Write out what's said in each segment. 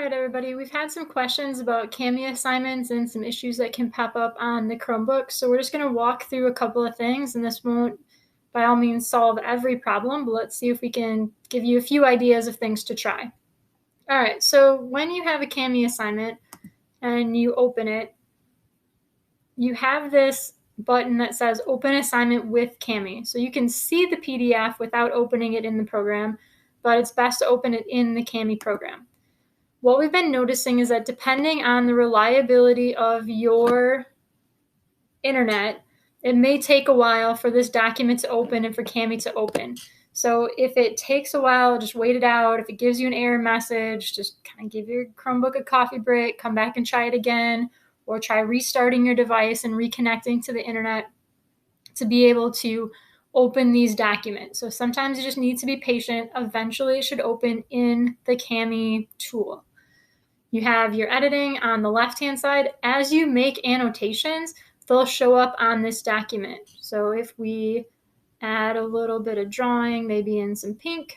right, everybody, we've had some questions about Kami assignments and some issues that can pop up on the Chromebook. So we're just going to walk through a couple of things, and this won't by all means solve every problem, but let's see if we can give you a few ideas of things to try. All right, so when you have a Kami assignment and you open it, you have this button that says Open Assignment with Kami. So you can see the PDF without opening it in the program, but it's best to open it in the Kami program. What we've been noticing is that depending on the reliability of your internet, it may take a while for this document to open and for Kami to open. So if it takes a while, just wait it out. If it gives you an error message, just kind of give your Chromebook a coffee break, come back and try it again, or try restarting your device and reconnecting to the internet to be able to open these documents. So sometimes you just need to be patient. Eventually it should open in the Kami tool. You have your editing on the left-hand side. As you make annotations, they'll show up on this document. So if we add a little bit of drawing, maybe in some pink,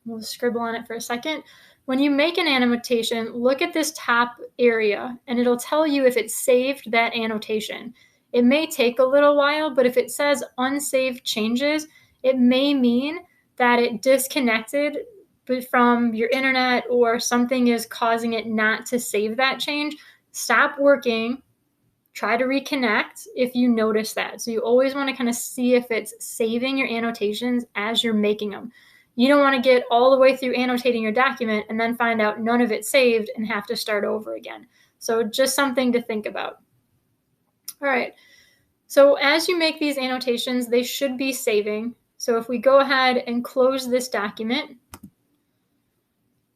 we'll scribble on it for a second. When you make an annotation, look at this top area, and it'll tell you if it saved that annotation. It may take a little while, but if it says unsaved changes, it may mean that it disconnected from your internet or something is causing it not to save that change. Stop working, try to reconnect if you notice that. So you always want to kind of see if it's saving your annotations as you're making them. You don't want to get all the way through annotating your document and then find out none of it saved and have to start over again. So just something to think about. All right. So as you make these annotations, they should be saving. So if we go ahead and close this document,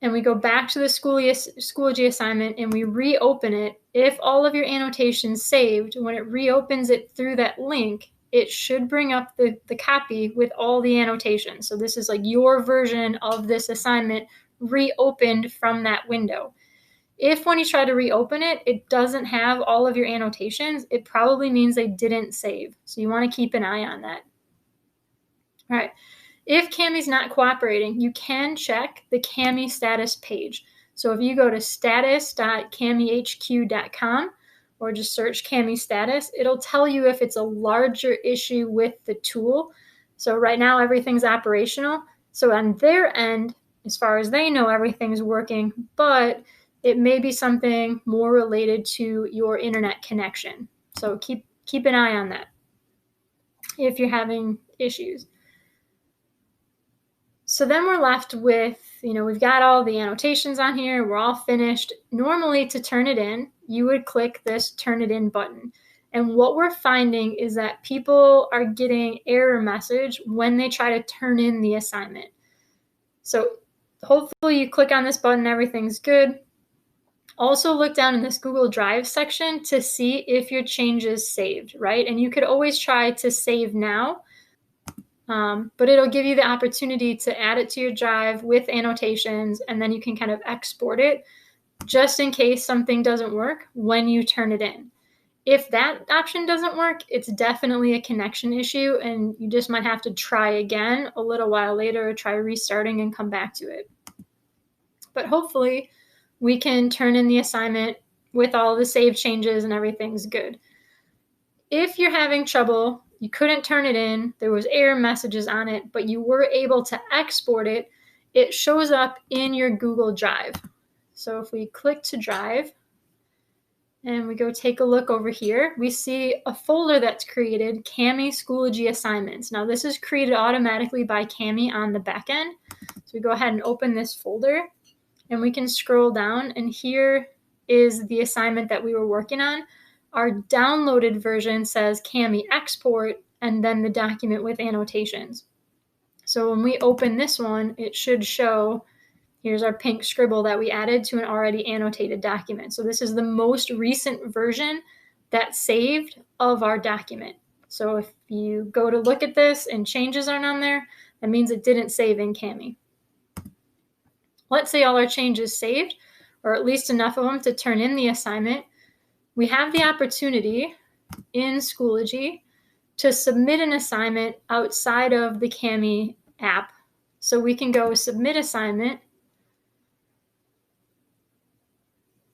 and we go back to the Schoology assignment and we reopen it, if all of your annotations saved, when it reopens it through that link, it should bring up the copy with all the annotations. So this is like your version of this assignment reopened from that window. If when you try to reopen it, it doesn't have all of your annotations, it probably means they didn't save. So you want to keep an eye on that. All right. If Kami's not cooperating, you can check the Kami status page. So if you go to status.kamihq.com or just search Kami status, it'll tell you if it's a larger issue with the tool. So right now everything's operational. So on their end, as far as they know, everything's working, but it may be something more related to your internet connection. So keep an eye on that if you're having issues. So then we're left with, we've got all the annotations on here. We're all finished. Normally to turn it in, you would click this turn it in button. And what we're finding is that people are getting error message when they try to turn in the assignment. So hopefully you click on this button, everything's good. Also look down in this Google Drive section to see if your changes saved, right? And you could always try to save now. But it'll give you the opportunity to add it to your drive with annotations, and then you can kind of export it just in case something doesn't work when you turn it in. If that option doesn't work, it's definitely a connection issue, and you just might have to try again a little while later or try restarting and come back to it. But hopefully we can turn in the assignment with all the save changes and everything's good. If you're having trouble, you couldn't turn it in, there was error messages on it, but you were able to export it, it shows up in your Google Drive. So if we click to Drive and we go take a look over here, we see a folder that's created, Kami Schoology Assignments. Now this is created automatically by Kami on the back end. So we go ahead and open this folder and we can scroll down, and here is the assignment that we were working on. Our downloaded version says Kami export and then the document with annotations. So when we open this one, it should show, here's our pink scribble that we added to an already annotated document. So this is the most recent version that's saved of our document. So if you go to look at this and changes aren't on there, that means it didn't save in Kami. Let's say all our changes saved, or at least enough of them to turn in the assignment. We have the opportunity in Schoology to submit an assignment outside of the Kami app. So we can go submit assignment,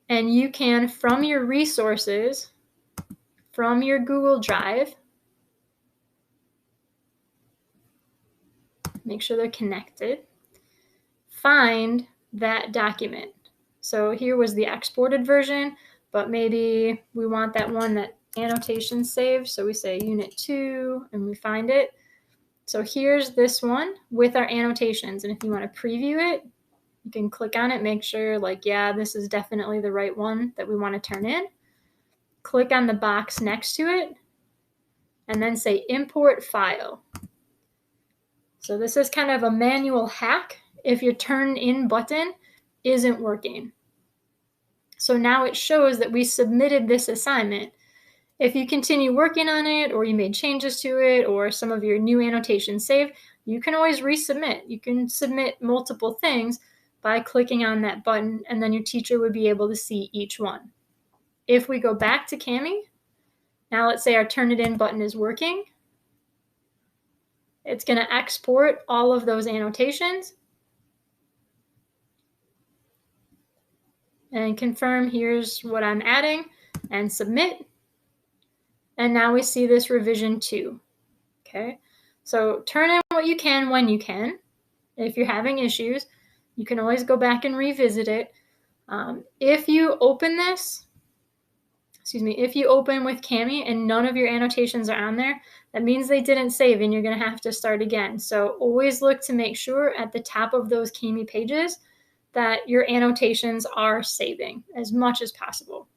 And you can, from your resources, from your Google Drive, make sure they're connected, find that document. So here was the exported version, but maybe we want that one that annotations saved. So we say unit 2 and we find it. So here's this one with our annotations. And if you want to preview it, you can click on it, make sure like, yeah, this is definitely the right one that we want to turn in. Click on the box next to it and then say import file. So this is kind of a manual hack if your turn in button isn't working. So now it shows that we submitted this assignment. If you continue working on it, or you made changes to it, or some of your new annotations saved, you can always resubmit. You can submit multiple things by clicking on that button, and then your teacher would be able to see each one. If we go back to Kami, now let's say our turn it in button is working. It's going to export all of those annotations and confirm here's what I'm adding and submit. And now we see this revision 2. Okay, so turn in what you can when you can. If you're having issues, you can always go back and revisit it. If you open this, if you open with Kami and none of your annotations are on there, that means they didn't save and you're going to have to start again. So always look to make sure at the top of those Kami pages that your annotations are saving as much as possible.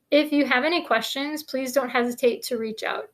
If you have any questions, please don't hesitate to reach out.